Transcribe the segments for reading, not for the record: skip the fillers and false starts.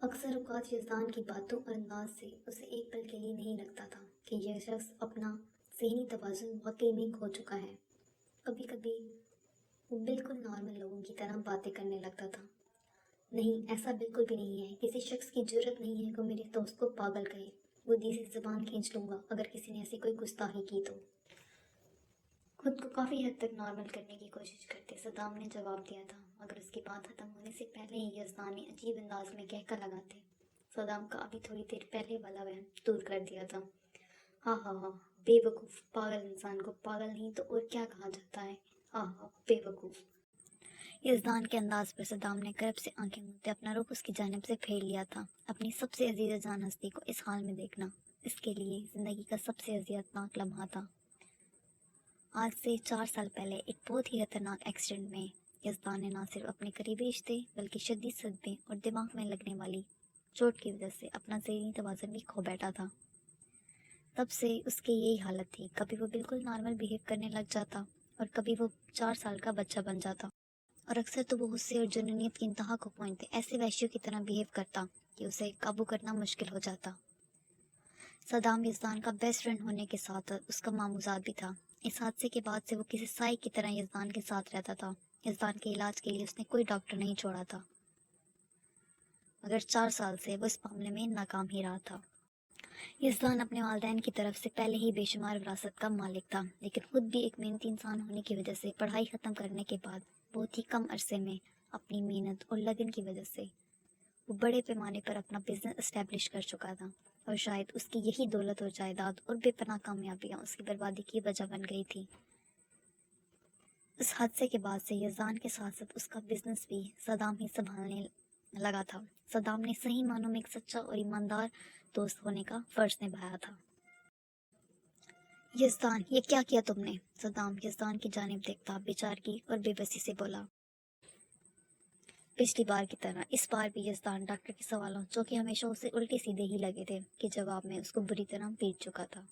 اکثر اوقات یزدان کی باتوں اور انداز سے اسے ایک پل کے لیے نہیں لگتا تھا کہ یہ شخص اپنا ذہنی توازن واقعی میں کھو چکا ہے۔ کبھی کبھی وہ بالکل نارمل لوگوں کی طرح باتیں کرنے لگتا تھا۔ نہیں، ایسا بالکل بھی نہیں ہے، کسی شخص کی جرت نہیں ہے کہ میرے دوست کو پاگل کہے۔ بدی سے زبان کھینچ لوں گا اگر کسی نے ایسی کوئی گستاخی کی تو۔ خود کو کافی حد تک نارمل کرنے کی کوشش کرتے صدام نے جواب دیا تھا، مگر اس کی بات ختم ہونے سے پہلے ہی یزدان نے عجیب انداز میں کہہ کر لگاتے صدام کا ابھی تھوڑی دیر پہلے والا وہم دور کر دیا تھا۔ ہاں ہاں ہاں، بے وقوف، پاگل انسان کو پاگل نہیں تو اور کیا کہا جاتا ہے؟ ہاں ہاں، بے وقوف۔ یزدان کے انداز پر صدام نے کرب سے آنکھیں موندے اپنا رخ اس کی جانب سے پھیر لیا تھا۔ اپنی سب سے عزیز جان ہستی کو اس حال میں دیکھنا اس کے لیے زندگی کا سب سے اذیتناک لمحہ تھا۔ آج سے 4 سال پہلے ایک بہت ہی خطرناک ایکسیڈنٹ میں یزدان نے نہ صرف اپنے قریبی رشتے بلکہ شدید صدمے اور دماغ میں لگنے والی چوٹ کی وجہ سے اپنا ذہنی توازن بھی کھو بیٹھا تھا۔ تب سے اس کی یہی حالت تھی، کبھی وہ بالکل نارمل بیہیو کرنے لگ جاتا اور کبھی وہ 4 سال کا بچہ بن جاتا، اور اکثر تو وہ غصے اور جنونیت کی انتہا کو پہنچتے ایسے وحشیوں کی طرح بیہیو کرتا کہ اسے قابو کرنا مشکل ہو جاتا۔ صدام یزدان کا بیسٹ فرینڈ ہونے کے ساتھ اس کا ماموزاد بھی تھا۔ اس حادثے کے بعد سے وہ کسی سائے کی طرح یزدان کے ساتھ رہتا تھا۔ یزدان کے علاج کے لیے اس نے کوئی ڈاکٹر نہیں چھوڑا تھا، مگر 4 سال سے وہ اس معاملے میں ناکام ہی رہا تھا۔ یزدان اپنے والدین کی طرف سے پہلے ہی بے شمار وراثت کا مالک تھا، لیکن خود بھی ایک محنتی انسان ہونے کی وجہ سے پڑھائی ختم کرنے کے بعد بہت ہی کم عرصے میں اپنی محنت اور لگن کی وجہ سے وہ بڑے پیمانے پر اپنا بزنس اسٹیبلش کر چکا تھا، اور شاید اس کی یہی دولت اور جائیداد اور بے پناہ کامیابیاں اس کی بربادی کی وجہ بن گئی تھی۔ اس حادثے کے بعد سے یزدان کے ساتھ ساتھ اس کا بزنس بھی صدام ہی سنبھالنے لگا تھا۔ صدام نے صحیح معنوں میں ایک سچا اور ایماندار دوست ہونے کا فرض نبھایا تھا۔ یزدان، یہ کیا کیا تم نے؟ صدام یزدان کی جانب دیکھتا بے چارگی اور بے بسی سے بولا۔ پچھلی بار کی طرح اس بار بھی یزدان ڈاکٹر کے سوالوں، جو کہ ہمیشہ اسے الٹے سیدھے ہی لگے تھے، کے جواب میں اس کو بری طرح پیٹ چکا تھا۔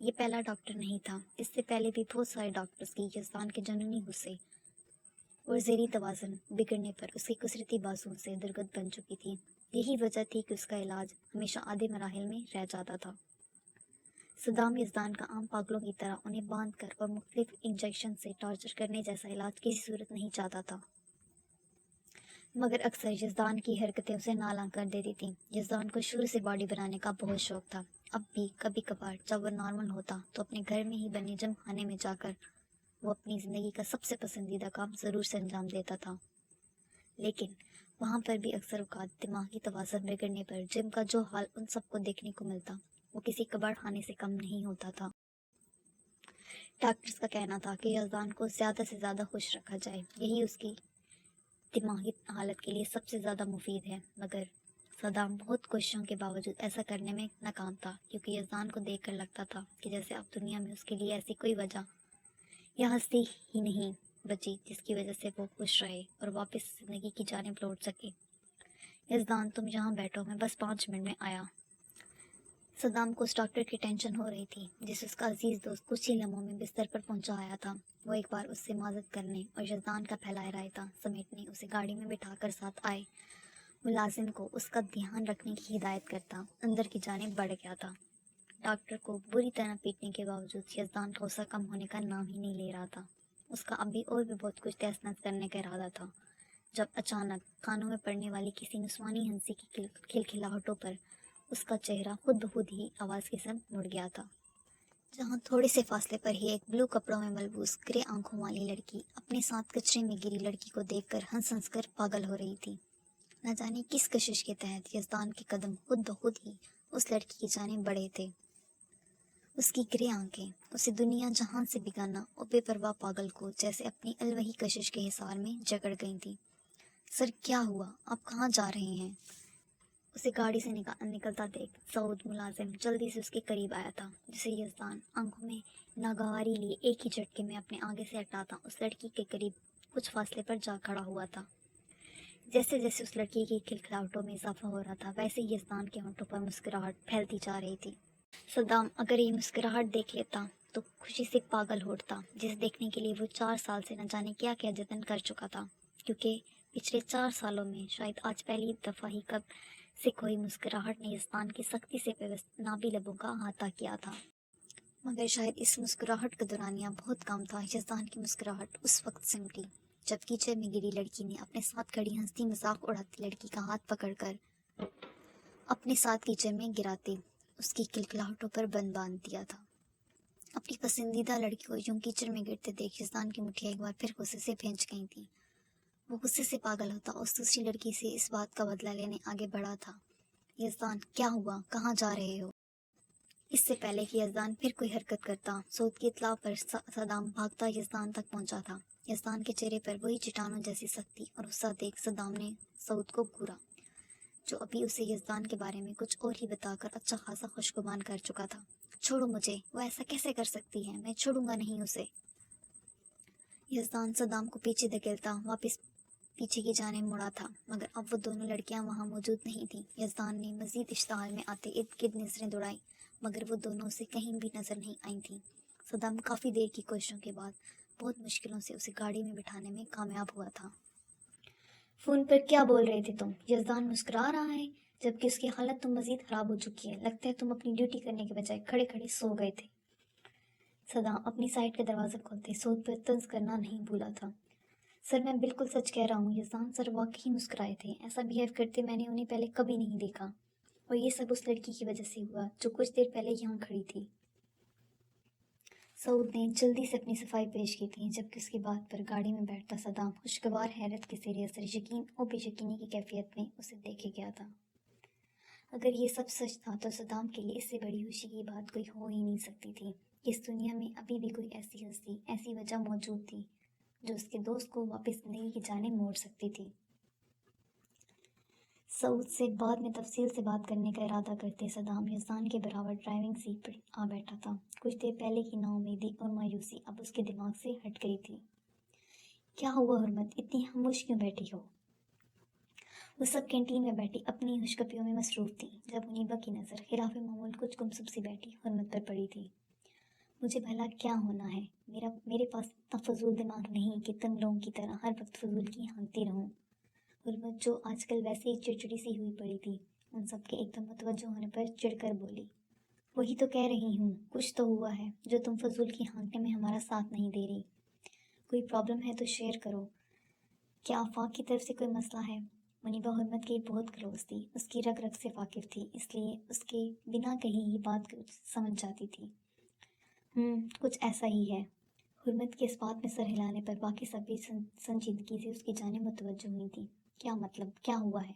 یہ پہلا ڈاکٹر نہیں تھا، اس سے پہلے بھی بہت سارے ڈاکٹرز کی یزدان کے جنونی غصے اور ذہنی توازن بگڑنے پر اس کی کثرتی بازوں سے درگت بن چکی تھی۔ یہی وجہ تھی کہ اس کا علاج ہمیشہ آدھے مراحل میں رہ جاتا تھا۔ صدام یزدان کا عام پاگلوں کی طرح انہیں باندھ کر اور مختلف انجیکشن سے ٹارچر کرنے جیسا علاج کسی صورت نہیں چاہتا تھا، مگر اکثر یزدان کی حرکتیں اسے نالاں کر دیتی تھیں۔ یزدان کو شروع سے باڈی بنانے کا بہت شوق تھا۔ اب بھی کبھی کبھار جب وہ نارمل ہوتا تو اپنے گھر میں ہی بنے جم خانے میں جا کر وہ اپنی زندگی کا سب سے پسندیدہ کام ضرور سے انجام دیتا تھا، لیکن وہاں پر بھی اکثر اوقات دماغی توازن بگڑنے پر جم کا جو حال ان سب کو دیکھنے کو ملتا وہ کسی کباڑ خانے سے کم نہیں ہوتا تھا۔ ڈاکٹرز کا کہنا تھا کہ یزدان کو زیادہ سے زیادہ خوش رکھا جائے، یہی اس کی دماغی حالت کے لیے سب سے زیادہ مفید ہے، مگر صدام بہت کوششوں کے باوجود ایسا کرنے میں ناکام تھا، کیونکہ یزدان کو دیکھ کر لگتا تھا کہ جیسے اب دنیا میں اس کے لیے ایسی کوئی وجہ یا ہستی ہی نہیں بچی جس کی وجہ سے وہ خوش رہے اور واپس زندگی کی جانب لوٹ سکے۔ یزدان، تم یہاں بیٹھو، میں بس 5 منٹ میں آیا۔ صدام کو اس ڈاکٹر کی ٹینشن ہو رہی تھی جس اس کا عزیز دوست کچھ ہی لمحوں میں بستر پر پہنچا آیا تھا۔ وہ ایک بار اس سے معذرت کرنے اور یزدان کا پھیلائے رائتا سمیٹنے اسے گاڑی میں بٹھا کر ساتھ آئے ملازم کو اس کا دھیان رکھنے کی ہدایت کرتا اندر کی جانب بڑھ گیا تھا۔ ڈاکٹر کو بری طرح پیٹنے کے باوجود یزدان کا غصہ کم ہونے کا نام ہی نہیں لے رہا تھا۔ اس کا ابھی اور بھی بہت کچھ تہس نہس کرنے کا ارادہ تھا، جب اچانک کانوں میں پڑنے والی کسی نسوانی ہنسی کی کھلکھلاہٹوں پر اس کا چہرہ خود بخود ہی آواز کی سمت مڑ گیا تھا، جہاں تھوڑے سے فاصلے پر ہی ایک بلو کپڑوں میں ملبوس گرے آنکھوں والی لڑکی اپنے ساتھ کچرے میں گری لڑکی کو دیکھ کر ہنس ہنس کر پاگل ہو رہی تھی۔ نہ جانے کس کشش کے تحت یزدان کے قدم خود بخود ہی اس لڑکی کی جانب بڑھے تھے۔ اس کی گرے آنکھیں اسے دنیا جہان سے بگانا اور بے پرواہ پاگل کو جیسے اپنی الوہی کشش کے حصار میں جکڑ گئی تھی۔ سر، کیا ہوا؟ آپ کہاں جا رہے ہیں؟ اسے گاڑی سے نکلتا دیکھ سعود ملازم جلدی سے اس کے قریب آیا تھا، جسے یزدان آنکھوں میں ناگواری لیے ایک ہی جھٹکے میں اپنے آگے سے ہٹاتا اس لڑکی کے قریب کچھ فاصلے پر جا کھڑا ہوا تھا۔ جیسے جیسے اس لڑکی کی کھلکھلاہٹوں میں اضافہ ہو رہا تھا، ویسے ہی یزدان کے ہونٹوں پر مسکراہٹ پھیلتی جا رہی تھی۔ صدام اگر یہ مسکراہٹ دیکھ لیتا تو خوشی سے پاگل ہوتا، جسے دیکھنے کے لیے وہ 4 سال سے نہ جانے کیا کیا جتن کر چکا تھا، کیونکہ پچھلے 4 سالوں میں شاید آج پہلی دفعہ ہی کب سے کوئی مسکراہٹ نے یزدان کی سختی سے نابی لبوں کا احاطہ کیا تھا، مگر شاید اس مسکراہٹ کا دورانیہ بہت کم تھا۔ یزدان کی مسکراہٹ اس وقت سمٹی جب کیچڑ میں گری لڑکی نے اپنے ساتھ کھڑی ہنستی مذاق اڑاتی لڑکی کا ہاتھ پکڑ کر اپنے ساتھ کیچڑ میں گراتے اس کی کلکلاہٹوں پر بند باندھ دیا تھا۔ اپنی پسندیدہ لڑکی کو یوں کیچڑ میں گرتے دیکھ یزدان کی مٹھیاں ایک بار پھر غصے سے بھینچ گئی تھیں۔ وہ غصے سے پاگل ہوتا اور دوسری لڑکی سے اس بات کا بدلہ لینے آگے بڑھا تھا۔ یزدان، کیا ہوا؟ کہاں جا رہے ہو؟ اس سے پہلے کہ یزدان پھر کوئی حرکت کرتا، سعود کی اطلاع پر صدام بھاگتا یزدان تک پہنچا تھا۔ یزدان کے چہرے پر وہی چٹانوں جیسی سختی اور غصہ دیکھ صدام نے سعود کو گھورا، جو ابھی اسے یزدان کے بارے میں کچھ اور ہی بتا کر اچھا خاصا خوشگمان کر چکا تھا۔ چھوڑو مجھے، وہ ایسا کیسے کر سکتی ہے؟ میں چھوڑوں گا نہیں اسے۔ یزدان صدام کو پیچھے دھکیلتا واپس پیچھے کی جانب مڑا تھا، مگر اب وہ دونوں لڑکیاں وہاں موجود نہیں تھیں۔ یزدان نے مزید اشتعال میں آتے ارد گرد نظریں دوڑائیں، مگر وہ دونوں اسے کہیں بھی نظر نہیں آئی تھیں۔ صدام کافی دیر کی کوششوں کے بعد بہت مشکلوں سے اسے گاڑی میں بٹھانے میں کامیاب ہوا تھا۔ فون پر کیا بول رہے تھے تم؟ یزدان مسکرا رہا ہے جبکہ اس کی حالت تو مزید خراب ہو چکی ہے۔ لگتا ہے تم اپنی ڈیوٹی کرنے کے بجائے کھڑے کھڑے سو گئے تھے۔ صدام اپنی سائڈ کا دروازہ کھولتے سعود پر طنز کرنا نہیں بھولا تھا۔ سر، میں بالکل سچ کہہ رہا ہوں۔ یزدان سر واقعی مسکرائے تھے۔ ایسا بیہیو کرتے میں نے انہیں پہلے کبھی نہیں دیکھا، اور یہ سب اس لڑکی کی وجہ سے ہوا جو کچھ دیر پہلے یہاں کھڑی تھی۔ سعود نے جلدی سے اپنی صفائی پیش کی تھی، جبکہ اس کی بات پر گاڑی میں بیٹھتا صدام خوشگوار حیرت کے زیر اثر یقین اور بے یقینی کی کیفیت میں اسے دیکھے گیا تھا۔ اگر یہ سب سچ تھا تو صدام کے لیے اس سے بڑی خوشی کی بات کوئی ہو ہی نہیں سکتی تھی کہ اس دنیا میں ابھی بھی کوئی ایسی ہستی، ایسی وجہ موجود تھی جو اس کے دوست کو واپس زندگی کی جانب موڑ سکتی تھی۔ سعود سے بعد میں تفصیل سے بات کرنے کا ارادہ کرتے صدام یزدان کے برابر ڈرائیونگ سیٹ پر آ بیٹھا تھا۔ کچھ دیر پہلے کی نا امیدی اور مایوسی اب اس کے دماغ سے ہٹ گئی تھی۔ کیا ہوا حرمت؟ اتنی خاموش کیوں بیٹھی ہو؟ وہ سب کینٹین میں بیٹھی اپنی ہوشگپیوں میں مصروف تھی جب منیبا کی نظر خلاف معمول کچھ گمسم سی بیٹھی حرمت پر پڑی تھی۔ مجھے بھلا کیا ہونا ہے؟ میرے پاس اتنا فضول دماغ نہیں کہ تم لوگوں کی طرح ہر وقت فضول کی ہانکتی رہوں۔ حرمت، جو آج کل ویسے ہی چڑچڑی سی ہوئی پڑی تھی، ان سب کے ایک دم متوجہ ہونے پر چڑھ کر بولی، وہی تو کہہ رہی ہوں، کچھ تو ہوا ہے جو تم فضول کی ہانکنے میں ہمارا ساتھ نہیں دے رہی۔ کوئی پرابلم ہے تو شیئر کرو۔ کیا آفاق کی طرف سے کوئی مسئلہ ہے؟ منیبا حرمت کی بہت کلوز تھی، اس کی رگ رگ سے واقف تھی، اس لیے اس کے بنا کہی ہی بات سمجھ جاتی تھی۔ کچھ ایسا ہی ہے۔ حرمت کے اس بات میں سر ہلانے پر باقی سب بھی سنجیدگی سے اس کی جانب متوجہ ہوئی تھی۔ کیا مطلب؟ کیا ہوا ہے؟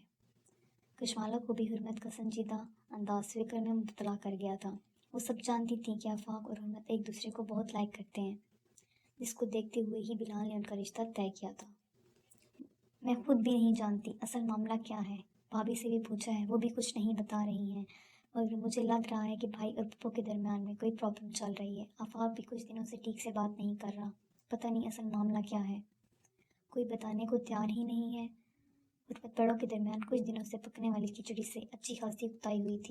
کشمالہ کو بھی حرمت کا سنجیدہ انداز فکر میں مبتلا کر گیا تھا۔ وہ سب جانتی تھی کہ آفاق اور حرمت ایک دوسرے کو بہت لائک کرتے ہیں، جس کو دیکھتے ہوئے ہی بلال نے ان کا رشتہ طے کیا تھا۔ میں خود بھی نہیں جانتی اصل معاملہ کیا ہے۔ بھابھی سے بھی پوچھا ہے، وہ بھی کچھ نہیں بتا رہی ہیں، مگر مجھے لگ رہا ہے کہ بھائی اور پھپھو کے درمیان میں کوئی پرابلم چل رہی ہے۔ آفاق بھی کچھ دنوں سے ٹھیک سے بات نہیں کر رہا، پتہ نہیں اصل معاملہ کیا ہے۔ کوئی بتانے کو تیار ہی نہیں ہے۔ حرمت بڑوں کے درمیان کچھ دنوں سے پکنے والی کھچڑی سے اچھی خاصی اکتائی ہوئی تھی۔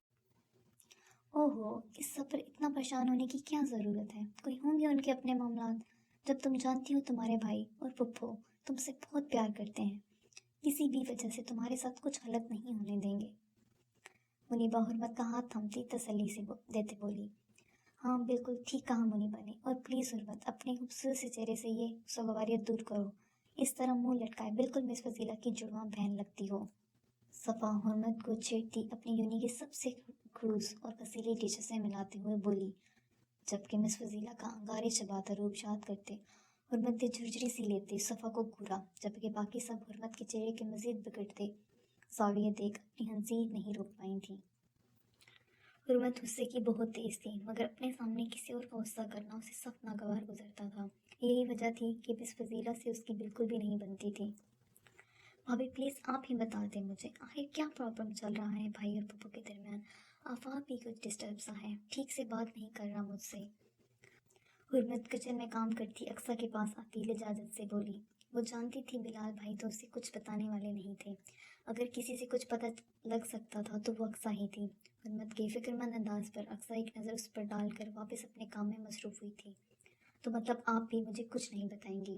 اوہو، اس سب پر اتنا پریشان ہونے کی کیا ضرورت ہے؟ کوئی ہوں گے ان کے اپنے معاملات۔ جب تم جانتی ہو تمہارے بھائی اور پھپھو تم سے بہت پیار کرتے ہیں، کسی بھی وجہ سے تمہارے ساتھ کچھ غلط نہیں ہونے دیں گے۔ منیبا حرمت کا ہاتھ تھامتی تسلی سے دیتے بولی، ہاں بالکل ٹھیک کہا منیبا نے، اور پلیز حرمت اپنے خوبصورت سے چہرے سے یہ سوگواریت دور کرو، اس طرح منہ لٹکائے بالکل مس فضیلہ کی جڑواں بہن لگتی ہو۔ صفا حرمت کو چھیڑتی اپنی یونی کے سب سے خڑوس اور کسیلی ٹیچر سے ملاتے ہوئے بولی، جبکہ مس فضیلہ کا انگارے چباتا روپ شاد کرتے حرمت نے جھرجھری سی لیتے صفا کو گھورا، جبکہ باقی سب حرمت کے چہرے کے مزید بگڑتے زاویے دیکھ اپنی ہنسی نہیں روک پائی تھیں۔ حرمت غصے کی بہت تیز تھی، مگر اپنے سامنے کسی اور کا غصہ کرنا اسے سخت ناگوار گزرتا تھا۔ یہی وجہ تھی کہ مس فضیلہ سے اس کی بالکل بھی نہیں بنتی تھی۔ بھابھی پلیز آپ ہی بتا دیں مجھے، آخر کیا پرابلم چل رہا ہے بھائی اور پھپھو کے درمیان؟ آفاق بھی کچھ ڈسٹرب سا ہے، ٹھیک سے بات نہیں کر رہا مجھ سے۔ حرمت کچن میں کام کرتی اقصیٰ کے پاس آتی لجاجت سے بولی، وہ جانتی تھی بلال بھائی تو اسے کچھ بتانے والے نہیں تھے، اگر کسی سے کچھ پتہ لگ سکتا تھا تو وہ اقصیٰ ہی تھی۔ حرمت کے فکر مند انداز پر اقصیٰ ایک نظر اس پر ڈال کر واپس اپنے کام میں مصروف ہوئی تھی۔ تو مطلب آپ بھی مجھے کچھ نہیں بتائیں گی؟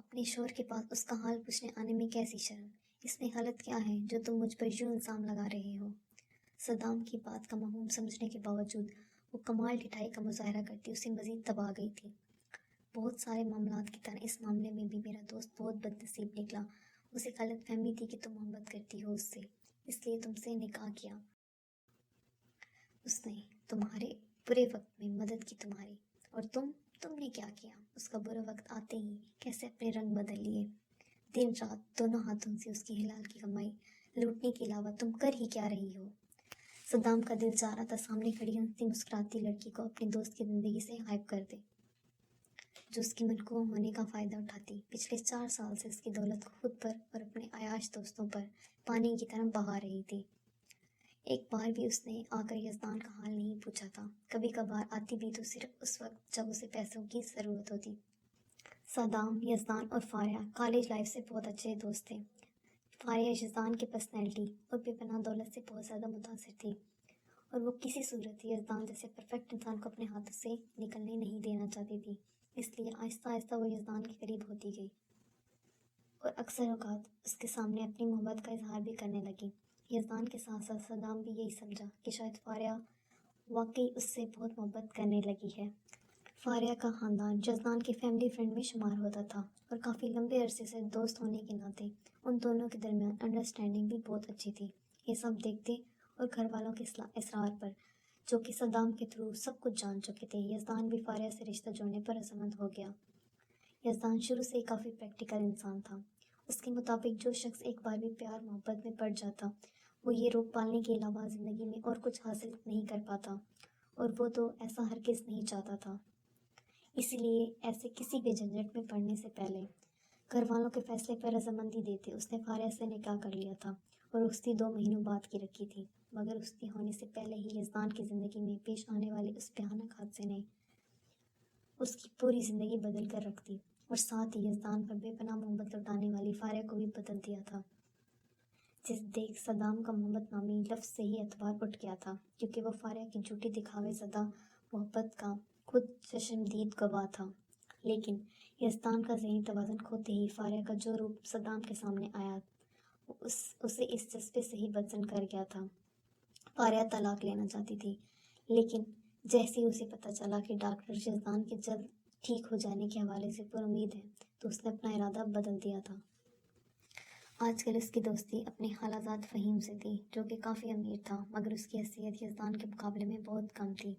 اپنے شوہر کے پاس اس کا حال پوچھنے آنے میں کیسی شرم؟ اس میں غلط کیا ہے جو تم مجھ پر یوں الزام لگا رہے ہو؟ صدام کی بات کا مفہوم سمجھنے کے باوجود وہ کمال ڈٹھائی کا مظاہرہ کرتی اسے مزید دبا گئی تھی۔ بہت سارے معاملات کی طرح اس معاملے میں بھی میرا دوست بہت بد نصیب نکلا۔ اسے غلط فہمی تھی کہ تم محبت کرتی ہو اس سے، اس لیے تم سے نکاح کیا۔ اس نے تمہارے برے وقت میں مدد کی تمہاری، اور تم نے کیا کیا؟ اس کا برا وقت آتے ہی کیسے اپنے رنگ بدل لیے؟ دن رات دونوں ہاتھوں سے اس کی حلال کی کمائی لوٹنے کے علاوہ تم کر ہی کیا رہی ہو؟ صدام کا دل چاہ رہا تھا سامنے کھڑی ہنستی مسکراتی لڑکی کو اپنے دوست کی زندگی سے غائب کر دے، جو اس کی منقوع ہونے کا فائدہ اٹھاتی پچھلے 4 سال سے اس کی دولت کو خود پر اور اپنے عیاش دوستوں پر پانی کی طرح بہا رہی تھی۔ ایک بار بھی اس نے آ کر یزدان کا حال نہیں پوچھا تھا، کبھی کبھار آتی بھی تو صرف اس وقت جب اسے پیسوں کی ضرورت ہوتی۔ صدام، یزدان اور فاریہ کالج لائف سے بہت اچھے دوست تھے۔ فاریہ یزدان کی پرسنالٹی اور بے پناہ دولت سے بہت زیادہ متاثر تھی، اور وہ کسی صورت یزدان جیسے پرفیکٹ انسان کو اپنے ہاتھوں سے نکلنے نہیں دینا چاہتی تھی۔ اس لیے آہستہ آہستہ وہ یزدان کے قریب ہوتی گئی اور اکثر اوقات اس کے سامنے اپنی محبت کا اظہار بھی کرنے لگی۔ یزدان کے ساتھ ساتھ صدام بھی یہی سمجھا کہ شاید فاریہ واقعی اس سے بہت محبت کرنے لگی ہے۔ فاریہ کا خاندان یزدان کے فیملی فرینڈ میں شمار ہوتا تھا، اور کافی لمبے عرصے سے دوست ہونے کے ناطے ان دونوں کے درمیان انڈرسٹینڈنگ بھی بہت اچھی تھی۔ یہ سب دیکھتے اور گھر والوں کے اصرار پر، جو کہ صدام کے تھرو سب کچھ جان چکے تھے، یزدان بھی فاریہ سے رشتہ جوڑنے پر رضامند ہو گیا۔ یزدان شروع سے کافی پریکٹیکل انسان تھا۔ اس کے مطابق جو شخص ایک بار بھی پیار محبت میں پڑ جاتا، وہ یہ روک پالنے کے علاوہ زندگی میں اور کچھ حاصل نہیں کر پاتا، اور وہ تو ایسا ہرگز نہیں چاہتا تھا۔ اسی لیے ایسے کسی بھی جھنجٹ میں پڑنے سے پہلے گھر والوں کے فیصلے پر رضامندی دیتے اس نے فاریہ سے نکاح کر لیا تھا، اور اس کی 2 مہینوں بعد کی رکھی تھی، مگر اس کے ہونے سے پہلے ہی یزدان کی زندگی میں پیش آنے والے اس بھیانک حادثے نے اس کی پوری زندگی بدل کر رکھ دی، اور ساتھ ہی یزدان پر بے پناہ محبت لوٹانے والی فاریہ کو بھی بدل دیا تھا، جس دیکھ صدام کا محبت نامی لفظ سے ہی اعتبار اٹھ گیا تھا، کیونکہ وہ فاریہ کی جھوٹی دکھاوے زدہ محبت کا خود چشمدید گواہ تھا۔ لیکن یزدان کا ذہنی توازن کھوتے ہی فاریہ کا جو روپ صدام کے سامنے آیا وہ اسے اس جذبے سے ہی بدزن کر گیا تھا۔ فاریہ طلاق لینا چاہتی تھی، لیکن جیسے ہی اسے پتہ چلا کہ ڈاکٹر یزدان کے جلد ٹھیک ہو جانے کے حوالے سے پر امید ہے، تو اس نے اپنا ارادہ بدل دیا تھا۔ آج کل اس کی دوستی اپنے خالازاد فہیم سے تھی، جو کہ کافی امیر تھا، مگر اس کی حیثیت یزدان کے مقابلے میں بہت کم تھی۔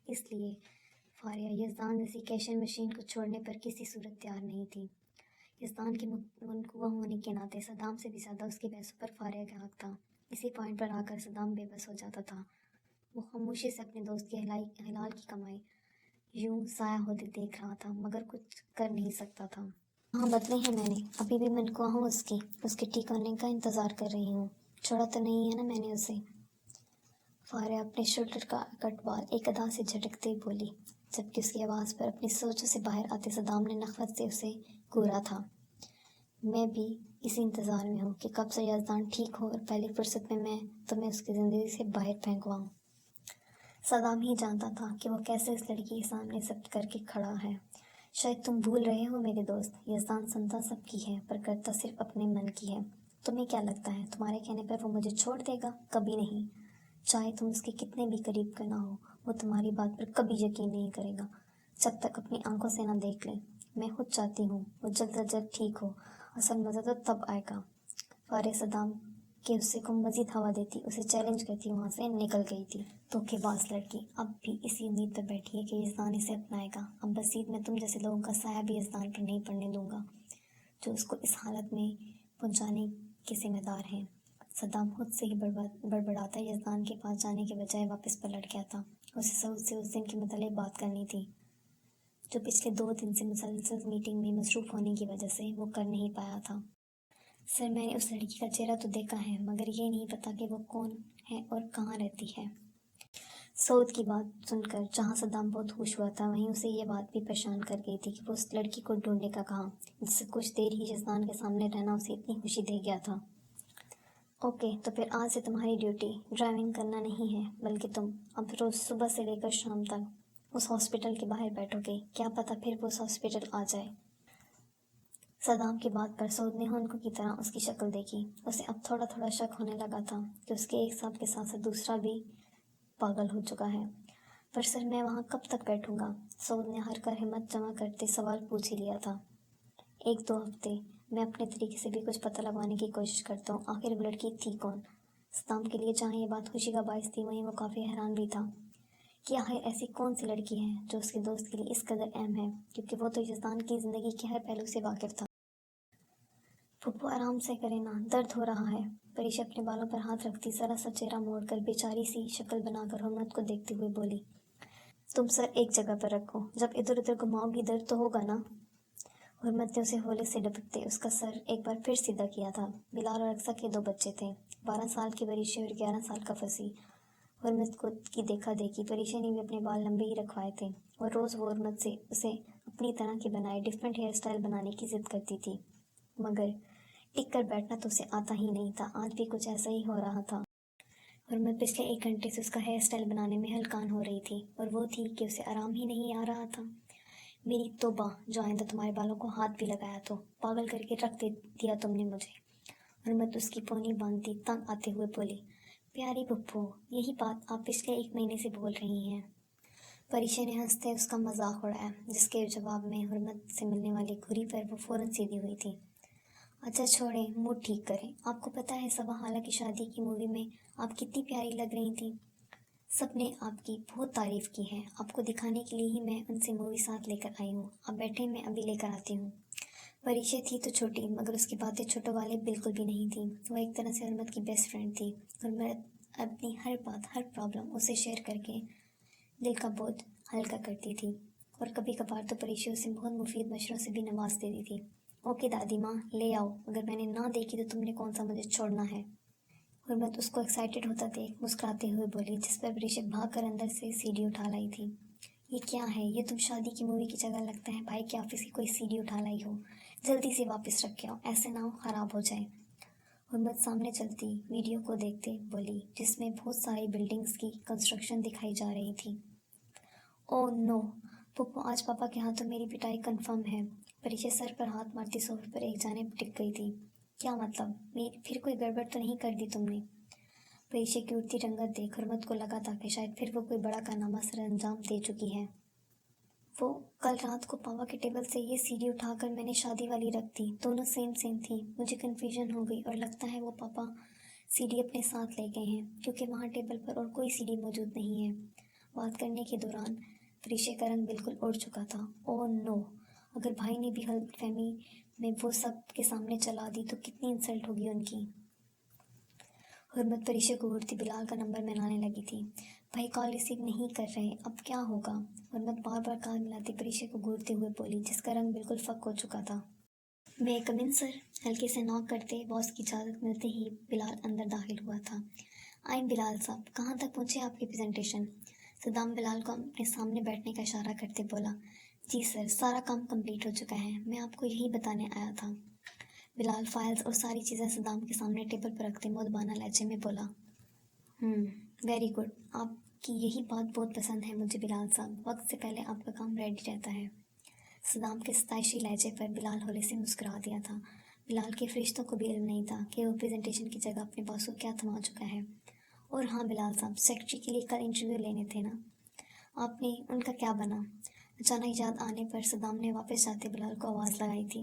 اس لیے فاریہ یزدان جیسی کیشر مشین کو چھوڑنے پر کسی صورت تیار نہیں تھی۔ یزدان کے منقوہ ہونے کے ناطے صدام سے بھی زیادہ اس کی بحثوں پر فاریہ کا حق تھا۔ اسی پوائنٹ پر آ کر صدام بے بس ہو جاتا تھا۔ وہ خاموشی سے اپنے دوست کی حلال کی کمائی یوں ضائع ہوتے دیکھ رہا تھا، مگر کچھ کر نہیں سکتا تھا۔ ہاں بدلے ہیں میں نے، ابھی بھی منقوہ ہوں اس کے ٹھیک ہونے کا انتظار کر رہی ہوں، چھوڑا تو نہیں ہے نا میں نے اسے؟ فاریہ اپنے شولڈر کا کٹ بال ایک ادا سے جھٹکتے بولی، جبکہ اس کی آواز پر اپنی سوچوں سے باہر آتے صدام نے نفرت سے اسے گھورا تھا۔ میں بھی اسی انتظار میں ہوں کہ کب سے یزدان ٹھیک ہو اور پہلی فرصت میں تمہیں اس کی زندگی سے باہر پھینکواؤں۔ صدام ہی جانتا تھا کہ وہ کیسے اس لڑکی کے سامنے ضبط کر کے کھڑا ہے۔ شاید تم بھول رہے ہو میرے دوست، یزدان سنتا سب کی ہے پر کرتا صرف اپنے من کی ہے۔ تمہیں کیا لگتا ہے تمہارے کہنے پر وہ مجھے چھوڑ دے گا؟ کبھی نہیں۔ چاہے تم اس کے کتنے بھی قریب کیوں نہ ہو، وہ تمہاری بات پر کبھی یقین نہیں کرے گا جب تک اپنی آنکھوں سے نہ دیکھ لے۔ میں خود چاہتی ہوں وہ جلد از جلد ٹھیک ہو، اصل مزہ تو تب آئے گا۔ فاریہ صدام کے غصے کو مزید ہوا دیتی اسے چیلنج کرتی وہاں سے نکل گئی تھی۔ دھوکے باز لڑکی اب بھی اسی امید پر بیٹھی ہے کہ یزدان اسے اپنائے گا۔ اب مزید میں تم جیسے لوگوں کا سایہ بھی یزدان پر نہیں پڑنے دوں گا، جو اس کو اس حالت میں پہنچانے کے ذمہ دار ہیں۔ صدام خود سے ہی بڑبڑاتا یزدان کے پاس جانے کے بجائے واپس پلٹ گیا تھا۔ اسے سعود سے اس دن کے متعلق بات کرنی تھی، جو پچھلے 2 دن سے مسلسل میٹنگ میں مصروف ہونے کی وجہ سے وہ کر نہیں پایا تھا۔ سر میں نے اس لڑکی کا چہرہ تو دیکھا ہے، مگر یہ نہیں پتا کہ وہ کون ہے اور کہاں رہتی ہے۔ سعود کی بات سن کر جہاں صدام بہت خوش ہوا تھا، وہیں اسے یہ بات بھی پریشان کر گئی تھی کہ وہ اس لڑکی کو ڈھونڈنے کا کہا، جس سے کچھ دیر ہی یزدان کے سامنے رہنا اسے اتنی خوشی دے گیا تھا۔ اوکے، تو پھر آج سے تمہاری ڈیوٹی ڈرائیونگ کرنا نہیں ہے، بلکہ تم اب روز صبح سے لے کر شام تک اس ہاسپٹل کے باہر بیٹھو گے، کیا پتا پھر وہ اس ہاسپٹل آ جائے۔ صدام کی بات پر سعود نے ہنکو کی طرح اس کی شکل دیکھی۔ اسے اب تھوڑا تھوڑا شک ہونے لگا تھا کہ اس کے ایک صاحب کے ساتھ دوسرا بھی پاگل ہو چکا ہے۔ پر سر میں وہاں کب تک بیٹھوں گا؟ سعود نے ہار کر ہمت جمع کرتے سوال پوچھ ہی لیا تھا۔ 1-2 ہفتے میں اپنے طریقے سے بھی کچھ پتہ لگانے کی کوشش کرتا ہوں، آخر وہ لڑکی تھی کون؟ صدام کے لیے جہاں یہ بات خوشی کا باعث تھی وہیں وہ کافی حیران بھی تھا کہ آخر ایسی کون سی لڑکی ہے جو اس کے دوست کے لیے اس قدر اہم ہے، کیونکہ وہ تو یزدان کی زندگی کے ہر پہلو سے واقف تھا۔ پھپھو آرام سے کرے نا، درد ہو رہا ہے۔ پریشا اپنے بالوں پر ہاتھ رکھتی ذرا سا چہرہ موڑ کر بیچاری سی شکل بنا کر حرمت کو دیکھتے ہوئے بولی، تم سر ایک جگہ پر رکھو، جب ادھر ادھر گھماؤ گی درد تو ہوگا نا؟ حرمت نے اسے ہولے سے ڈپکتے اس کا سر ایک بار پھر سیدھا کیا تھا۔ بلال اور اقصیٰ کے 2 بچے تھے، 12 سال کی پریشا اور 11 سال کا فصیح۔ حرمت کو کی دیکھا دیکھی پریشا نے بھی اپنے بال لمبے ہی رکھوائے تھے اور روز وہ حرمت سے اسے اپنی طرح کے بنائے ڈفرینٹ ہیئر اسٹائل بنانے کی ضد کرتی تھی، مگر ٹک کر بیٹھنا تو اسے آتا ہی نہیں تھا۔ آج بھی کچھ ایسا ہی ہو رہا تھا۔ حرمت پچھلے 1 گھنٹے سے اس کا ہیئر اسٹائل بنانے میں ہلکان ہو رہی تھی، اور وہ تھی کہ اسے آرام ہی نہیں آ رہا تھا۔ میری توبہ، جو آئندہ تمہارے بالوں کو ہاتھ بھی لگایا تو پاگل کر کے رکھ دیا تم نے مجھے۔ حرمت اس کی پونی باندھتی تنگ آتے ہوئے بولی، پیاری پھپھو، یہی بات آپ پچھلے 1 مہینے سے بول رہی ہیں۔ پریشا نے ہنستے اس کا مذاق اڑایا، جس کے جواب میں حرمت سے ملنے والی گھری پر وہ فوراً سیدھی ہوئی تھی۔ اچھا چھوڑیں، موڈ ٹھیک کریں۔ آپ کو پتہ ہے صبا حالہ کی شادی کی مووی میں آپ کتنی پیاری لگ رہی تھیں؟ سب نے آپ کی بہت تعریف کی ہے۔ آپ کو دکھانے کے لیے ہی میں ان سے مووی ساتھ لے کر آئی ہوں۔ آپ بیٹھے، میں ابھی لے کر آتی ہوں۔ پریشا تھی تو چھوٹی، مگر اس کی باتیں چھوٹوں والے بالکل بھی نہیں تھیں۔ وہ ایک طرح سے حرمت کی بیسٹ فرینڈ تھی۔ حرمت اپنی ہر بات، ہر پرابلم اسے شیئر کر کے دل کا بوجھ ہلکا کرتی تھی، اور کبھی کبھار تو پریشا اسے بہت مفید مشوروں سے بھی نواز دیتی تھی۔ اوکے دادی ماں، لے آؤ، اگر میں نے نہ دیکھی تو تم نے کون سا مجھے چھوڑنا ہے؟ حرمت اس کو ایکسائٹیڈ ہوتا دیکھ مسکراتے ہوئے بولی، جس پر پریشا بھاگ کر اندر سے سی ڈی اٹھا لائی تھی۔ یہ کیا ہے؟ یہ تم شادی کی مووی کی جگہ لگتا ہے بھائی کے آفس کی کوئی سی ڈی اٹھا لائی ہو۔ جلدی سے واپس رکھ کے آؤ، ایسے نہ ہو خراب ہو جائے۔ حرمت سامنے چلتی ویڈیو کو دیکھتے بولی، جس میں بہت ساری بلڈنگز کی کنسٹرکشن دکھائی جا رہی تھی۔ او نو پھپھو، آج پاپا کے ہاتھوں میری پٹائی کنفرم ہے۔ پریشا سر پر ہاتھ مارتی صوفے پر ایک جانب ٹک گئی تھی۔ کیا مطلب؟ پھر کوئی گڑبڑ تو نہیں کر دی تم نے؟ پریشا کی اٹھتی رنگت دیکھ حرمت کو لگا تھا کہ شاید پھر وہ کوئی بڑا کارنامہ سر انجام دے چکی ہے۔ وہ کل رات کو پاپا کے ٹیبل سے یہ سی ڈی اٹھا کر میں نے شادی والی رکھ دی، دونوں سیم تھی۔ مجھے کنفیوژن ہو گئی اور لگتا ہے وہ پاپا سی ڈی اپنے ساتھ لے گئے ہیں، کیونکہ وہاں ٹیبل پر اور کوئی سی ڈی موجود نہیں ہے۔ بات کرنے کے دوران پریشا کا رنگ بالکل اڑ چکا تھا۔ او نو، اگر بھائی نے بھی غلط فہمی میں وہ سب کے سامنے چلا دی تو کتنی انسلٹ ہوگی ان کی۔ حرمت پریشا کو گھورتی بلال کا نمبر ملانے لگی تھی۔ بھائی کال ریسیو نہیں کر رہے، اب کیا ہوگا؟ حرمت بار بار کال ملاتی پریشا کو گھورتے ہوئے بولی، جس کا رنگ بالکل فک ہو چکا تھا۔ میں کم ان سر؟ ہلکے سے نوک کرتے باس کی اجازت ملتے ہی بلال اندر داخل ہوا تھا۔ آئیں بلال صاحب، کہاں تک پہنچے آپ کی پریزنٹیشن؟ صدام بلال کو اپنے سامنے بیٹھنے کا اشارہ کرتے بولا، جی سر، سارا کام کمپلیٹ ہو چکا ہے، میں آپ کو یہی بتانے آیا تھا۔ بلال فائلز اور ساری چیزیں صدام کے سامنے ٹیبل پر رکھتے مؤدبانہ لہجے میں بولا، ویری گڈ، آپ کی یہی بات بہت پسند ہے مجھے بلال صاحب، وقت سے پہلے آپ کا کام ریڈی رہتا ہے۔ صدام کے ستائشی لہجے پر بلال ہولے سے مسکرا دیا تھا۔ بلال کے فرشتوں کو بھی علم نہیں تھا کہ وہ پریزنٹیشن کی جگہ اپنے باس کو کیا تھما چکا ہے۔ اور ہاں بلال صاحب، سیکرٹری کے لیے کل انٹرویو لینے تھے نا، آپ نے ان کا کیا بنا؟ اچانک یاد آنے پر صدام نے واپس جاتے بلال کو آواز لگائی تھی۔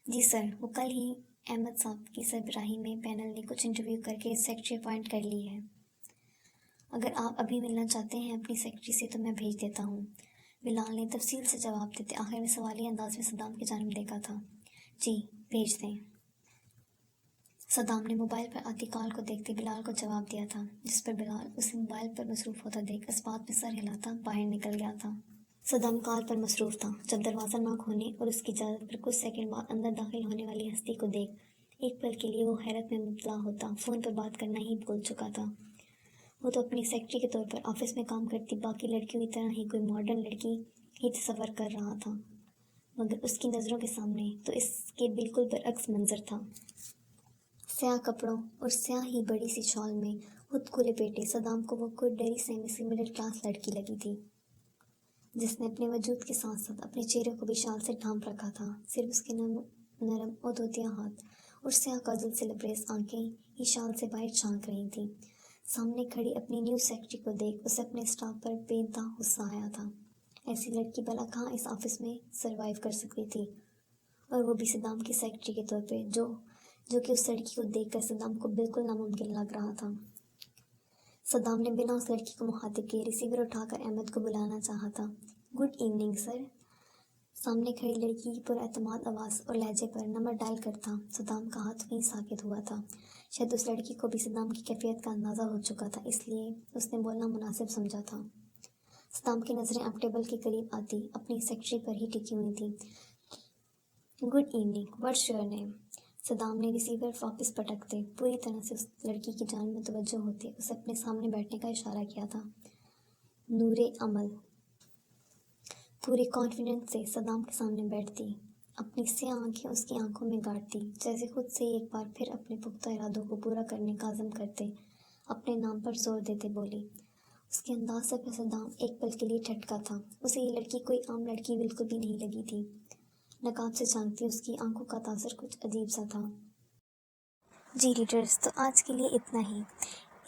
جی سر، وہ کل ہی احمد صاحب کی سربراہی میں پینل نے کچھ انٹرویو کر کے سیکرٹری اپوائنٹ کر لی ہے۔ اگر آپ ابھی ملنا چاہتے ہیں اپنی سیکرٹری سے تو میں بھیج دیتا ہوں، بلال نے تفصیل سے جواب دیتے آخر میں سوالیہ انداز میں صدام کی جانب دیکھا تھا۔ جی بھیج دیں۔ صدام نے موبائل پر آتی کال کو دیکھتے بلال کو جواب دیا تھا، جس پر بلال اسے موبائل پر مصروف ہوتا دیکھ اس بات میں سر ہلاتا باہر نکل گیا تھا۔ صدام کال پر مصروف تھا جب دروازہ ناک ہونے اور اس کی اجازت پر کچھ سیکنڈ بعد اندر داخل ہونے والی ہستی کو دیکھ ایک پل کے لیے وہ حیرت میں مبتلا ہوتا فون پر بات کرنا ہی بھول چکا تھا۔ وہ تو اپنی سیکرٹری کے طور پر آفس میں کام کرتی باقی لڑکیوں کی طرح ہی کوئی ماڈرن لڑکی ہی تصور کر رہا تھا، مگر اس کی نظروں کے سامنے تو اس کے بالکل برعکس منظر تھا۔ سیاہ کپڑوں اور سیاہ ہی بڑی سی شال میں خود کو لپیٹے صدام کو وہ کوئی ڈری سہمی سی مڈل کلاس لڑکی لگی تھی۔ جس نے اپنے وجود کے ساتھ ساتھ اپنے چہرے کو بھی شال سے ڈھانپ رکھا تھا۔ صرف اس کے نرم اور دھوتیا ہاتھ اور سیاہ کاجل سے لبریز آنکھیں ہی شال سے باہر جھانک رہی تھیں۔ سامنے کھڑی اپنی نیو سیکرٹری کو دیکھ اسے اپنے اسٹاف پر بے انتہا غصہ آیا تھا۔ ایسی لڑکی بھلا کہاں اس آفس میں سروائیو کر سکتی تھی، اور وہ بھی صدام کی سیکرٹری کے طور پہ، جو کہ اس لڑکی کو دیکھ کر صدام کو بالکل ناممکن لگ رہا تھا۔ صدام نے بنا اس لڑکی کو مخاطب کیے ریسیور اٹھا کر احمد کو بلانا چاہا تھا۔ Good evening sir. سامنے کھڑی لڑکی کی پراعتماد آواز اور لہجے پر نمبر ڈائل کرتا صدام کا ہاتھ وہیں ساکت ہوا تھا۔ شاید اس لڑکی کو بھی صدام کی کیفیت کا اندازہ ہو چکا تھا، اس لیے اس نے بولنا مناسب سمجھا تھا۔ صدام کی نظریں اب ٹیبل کے قریب آتی اپنی سیکرٹری پر ہی ٹکی ہوئی تھیں۔ Good evening, what's your name? Saddam نے ریسیور واپس پٹکتے پوری طرح سے اس لڑکی کی جانب متوجہ ہوتے اسے اپنے سامنے بیٹھنے کا اشارہ کیا تھا۔ نور عمل۔ پورے کانفیڈنس سے صدام کے سامنے بیٹھتی، اپنی سیاہ آنکھیں اس کی آنکھوں میں گاڑتی، جیسے خود سے ایک بار پھر اپنے پختہ ارادوں کو پورا کرنے کا عزم کرتے، اپنے نام پر زور دیتے بولی۔ اس کے انداز سے پہ صدام ایک پل کے لیے ٹھٹکا تھا۔ اسے یہ لڑکی کوئی عام لڑکی بالکل بھی نہیں لگی تھی۔ نقاب سے جھانکتی اس کی آنکھوں کا تاثر کچھ عجیب سا تھا۔ جی ریڈرز، تو آج کے لیے اتنا ہی۔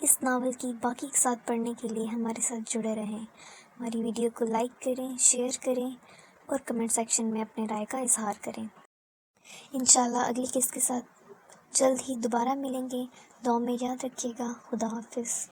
اس ناول کی باقی اقساط پڑھنے کے لیے ہمارے ساتھ جڑے رہیں۔ ہماری ویڈیو کو لائک کریں، شیئر کریں اور کمنٹ سیکشن میں اپنے رائے کا اظہار کریں۔ انشاءاللہ اگلی قسط کے ساتھ جلد ہی دوبارہ ملیں گے۔ دعاؤں میں یاد رکھیے گا۔ خدا حافظ۔